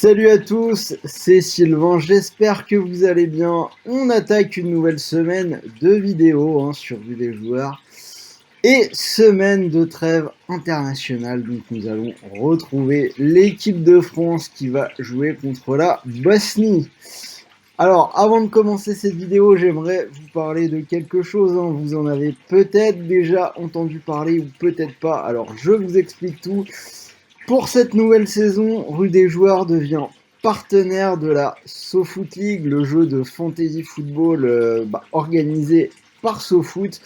Salut à tous, c'est Sylvain, j'espère que vous allez bien. On attaque une nouvelle semaine de vidéos sur Vue des joueurs et semaine de trêve internationale. Donc nous allons retrouver l'équipe de France qui va jouer contre la Bosnie. Alors avant de commencer cette vidéo, j'aimerais vous parler de quelque chose. Vous en avez peut-être déjà entendu parler ou peut-être pas. Alors je vous explique tout. Pour cette nouvelle saison, Rue des Joueurs devient partenaire de la SoFoot League, le jeu de fantasy football organisé par SoFoot.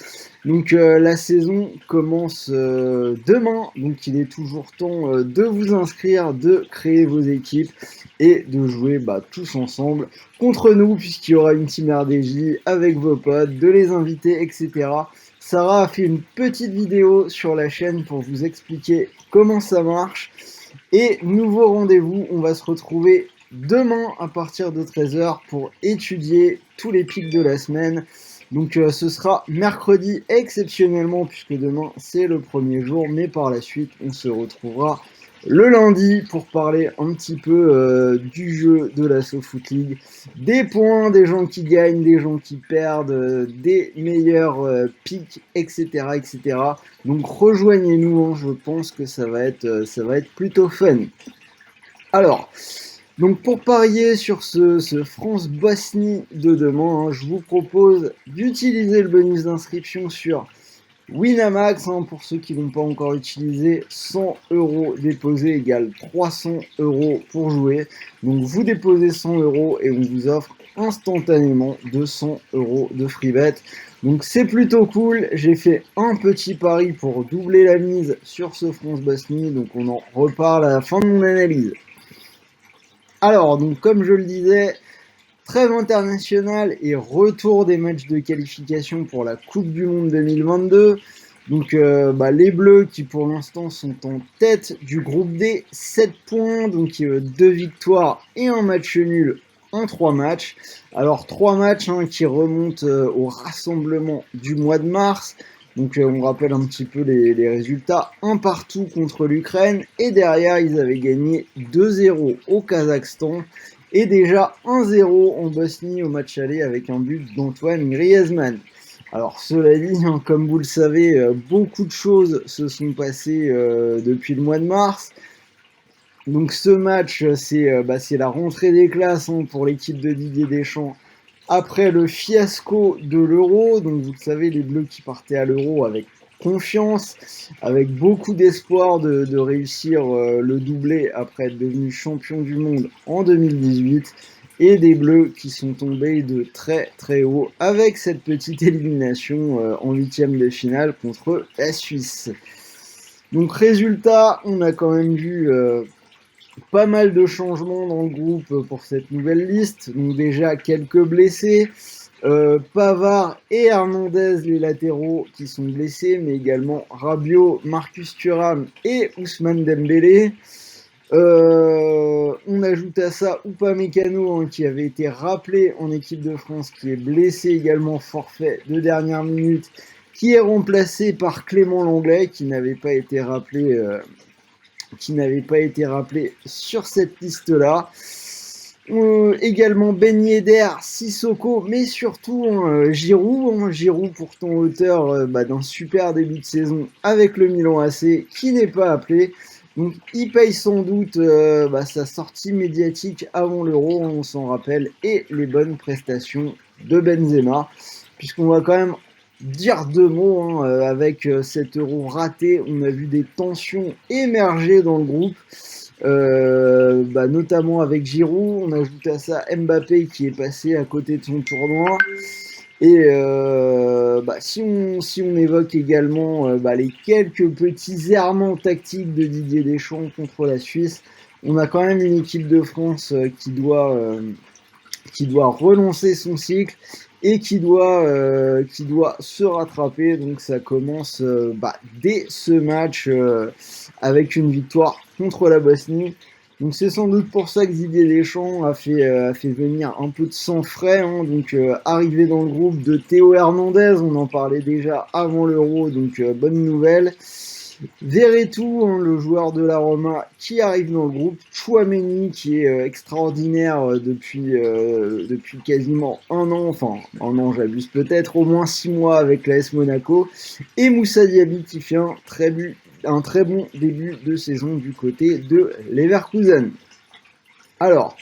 Donc la saison commence demain, donc il est toujours temps de vous inscrire, de créer vos équipes et de jouer tous ensemble contre nous, puisqu'il y aura une team RDJ avec vos potes, de les inviter, etc. Sarah a fait une petite vidéo sur la chaîne pour vous expliquer comment ça marche. Et nouveau rendez-vous, on va se retrouver demain à partir de 13h pour étudier tous les pics de la semaine. Donc ce sera mercredi exceptionnellement, puisque demain c'est le premier jour, mais par la suite on se retrouvera le lundi pour parler un petit peu du jeu de la SoFoot League, des points, des gens qui gagnent, des gens qui perdent, des meilleurs pics, etc., etc. Donc rejoignez-nous, je pense que ça va être plutôt fun. Alors, donc pour parier sur ce France-Bosnie de demain, je vous propose d'utiliser le bonus d'inscription sur Winamax. Pour ceux qui ne l'ont pas encore utilisé, 100 € déposés égale 300 € pour jouer. Donc vous déposez 100 € et on vous offre instantanément 200 € de free bet. Donc c'est plutôt cool. J'ai fait un petit pari pour doubler la mise sur ce France-Bosnie. Donc on en reparle à la fin de mon analyse. Alors, donc comme je le disais, trêve internationale et retour des matchs de qualification pour la Coupe du Monde 2022. Donc les Bleus qui pour l'instant sont en tête du groupe D, 7 points, donc 2 victoires et un match nul en 3 matchs. Alors 3 matchs qui remontent au rassemblement du mois de mars. Donc on rappelle un petit peu les résultats. Un partout contre l'Ukraine et derrière ils avaient gagné 2-0 au Kazakhstan et déjà 1-0 en Bosnie au match aller avec un but d'Antoine Griezmann. Alors cela dit, comme vous le savez, beaucoup de choses se sont passées depuis le mois de mars. Donc ce match, c'est la rentrée des classes pour l'équipe de Didier Deschamps après le fiasco de l'Euro. Donc vous le savez, les Bleus qui partaient à l'Euro avec confiance, avec beaucoup d'espoir de réussir le doublé après être devenus champions du monde en 2018, et des Bleus qui sont tombés de très très haut avec cette petite élimination en huitième de finale contre la Suisse. Donc résultat, on a quand même vu pas mal de changements dans le groupe pour cette nouvelle liste. Donc déjà quelques blessés. Pavard et Hernandez, les latéraux qui sont blessés, mais également Rabiot, Marcus Thuram et Ousmane Dembélé. On ajoute à ça Upamecano qui avait été rappelé en équipe de France, qui est blessé également, forfait de dernière minute, qui est remplacé par Clément Lenglet qui n'avait pas été rappelé sur cette liste-là. Également Ben Yedder, Sissoko, mais surtout Giroud. Giroud pourtant auteur d'un super début de saison avec le Milan AC, qui n'est pas appelé. Donc il paye sans doute sa sortie médiatique avant l'Euro, on s'en rappelle, et les bonnes prestations de Benzema, puisqu'on va quand même dire deux mots avec cet Euro raté. On a vu des tensions émerger dans le groupe. Notamment avec Giroud, on ajoute à ça Mbappé qui est passé à côté de son tournoi. Et si on évoque également les quelques petits errements tactiques de Didier Deschamps contre la Suisse, on a quand même une équipe de France qui doit relancer son cycle et qui doit se rattraper. Donc ça commence dès ce match avec une victoire contre la Bosnie. Donc c'est sans doute pour ça que Didier Deschamps a fait venir un peu de sang frais. Donc arrivé dans le groupe de Théo Hernandez, on en parlait déjà avant l'Euro, donc bonne nouvelle. Verretou, hein, le joueur de la Roma qui arrive dans le groupe, Tchouaméni qui est extraordinaire depuis quasiment un an, enfin un an j'abuse peut-être, au moins 6 mois avec l'AS Monaco, et Moussa Diaby qui fait un très bon début de saison du côté de Leverkusen. Alors,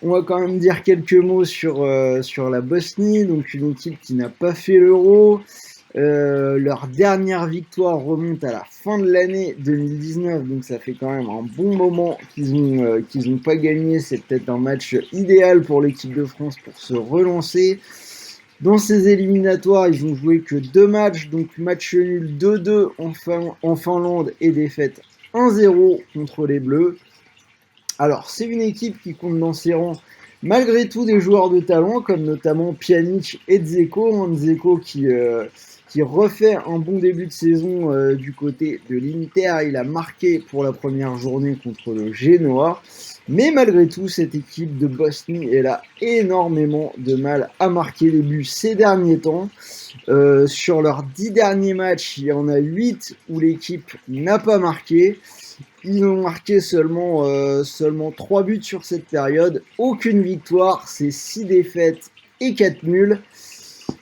on va quand même dire quelques mots sur la Bosnie, donc une équipe qui n'a pas fait l'Euro. Leur dernière victoire remonte à la fin de l'année 2019, donc ça fait quand même un bon moment qu'ils ont pas gagné. C'est peut-être un match idéal pour l'équipe de France pour se relancer. Dans ces éliminatoires, ils ont joué que 2 matchs, donc match nul 2-2 en Finlande et défaite 1-0 contre les Bleus. Alors, c'est une équipe qui compte dans ses rangs malgré tout des joueurs de talent, comme notamment Pjanic et Dzeko. Dzeko qui refait un bon début de saison du côté de l'Inter. Il a marqué pour la première journée contre le Genoa. Mais malgré tout, cette équipe de Bosnie, elle a énormément de mal à marquer des buts ces derniers temps. Sur leurs 10 derniers matchs, il y en a 8 où l'équipe n'a pas marqué. Ils ont marqué seulement 3 buts sur cette période. Aucune victoire, c'est 6 défaites et 4 nuls.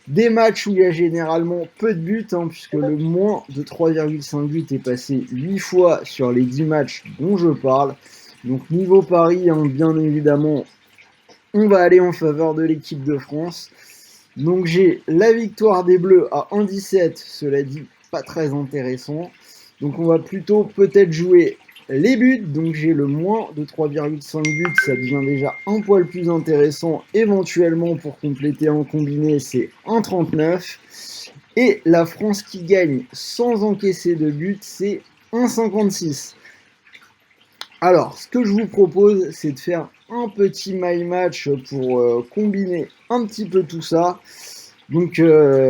Des matchs où il y a généralement peu de buts, hein, puisque le moins de 3,5 buts est passé 8 fois sur les 10 matchs dont je parle. Donc niveau Paris, hein, bien évidemment, on va aller en faveur de l'équipe de France. Donc j'ai la victoire des Bleus à 1,17, cela dit pas très intéressant. Donc on va plutôt peut-être jouer les buts, donc j'ai le moins de 3,5 buts, ça devient déjà un poil plus intéressant. Éventuellement pour compléter en combiné, c'est 1,39. Et la France qui gagne sans encaisser de but, c'est 1,56. Alors, ce que je vous propose, c'est de faire un petit my match pour combiner un petit peu tout ça. Donc,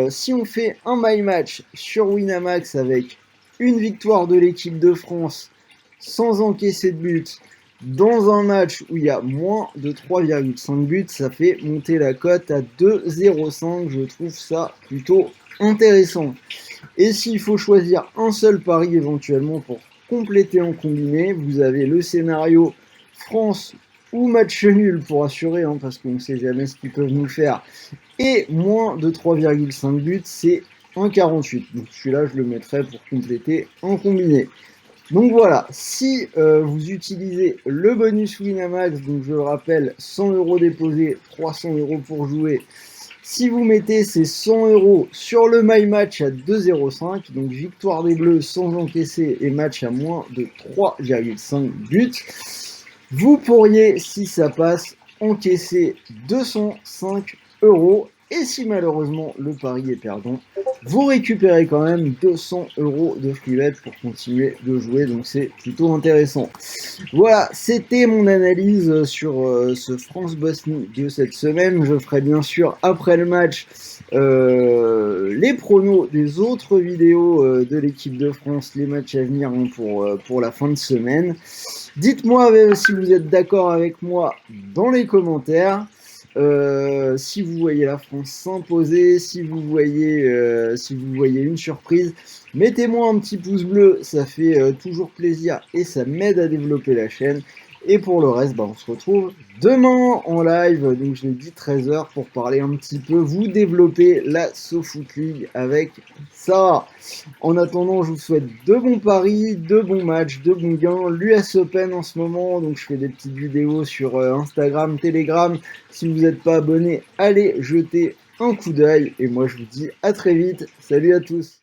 si on fait un my match sur Winamax avec une victoire de l'équipe de France sans encaisser de but dans un match où il y a moins de 3,5 buts, ça fait monter la cote à 2,05. Je trouve ça plutôt intéressant. Et s'il faut choisir un seul pari éventuellement pour compléter en combiné, vous avez le scénario France ou match nul pour assurer, hein, parce qu'on ne sait jamais ce qu'ils peuvent nous faire. Et moins de 3,5 buts, c'est 1,48. Donc celui-là, je le mettrai pour compléter en combiné. Donc voilà, si vous utilisez le bonus Winamax, donc je le rappelle, 100 € déposés, 300 € pour jouer. Si vous mettez ces 100 € sur le My Match à 2,05, donc victoire des Bleus sans encaisser et match à moins de 3,5 buts, vous pourriez, si ça passe, encaisser 205 €. Et si malheureusement le pari est perdant, vous récupérez quand même 200 € de free bet pour continuer de jouer, donc c'est plutôt intéressant. Voilà, c'était mon analyse sur ce France-Bosnie de cette semaine. Je ferai bien sûr après le match les pronos des autres vidéos de l'équipe de France, les matchs à venir, hein, pour la fin de semaine. Dites-moi si vous êtes d'accord avec moi dans les commentaires. Si vous voyez la France s'imposer, si vous voyez une surprise, mettez-moi un petit pouce bleu, ça fait toujours plaisir et ça m'aide à développer la chaîne. Et pour le reste, on se retrouve demain en live, donc je l'ai dit 13h, pour parler un petit peu, vous développer la SoFoot League avec ça. En attendant, je vous souhaite de bons paris, de bons matchs, de bons gains. L'US Open en ce moment, donc je fais des petites vidéos sur Instagram, Telegram. Si vous n'êtes pas abonné, allez jeter un coup d'œil. Et moi, je vous dis à très vite. Salut à tous.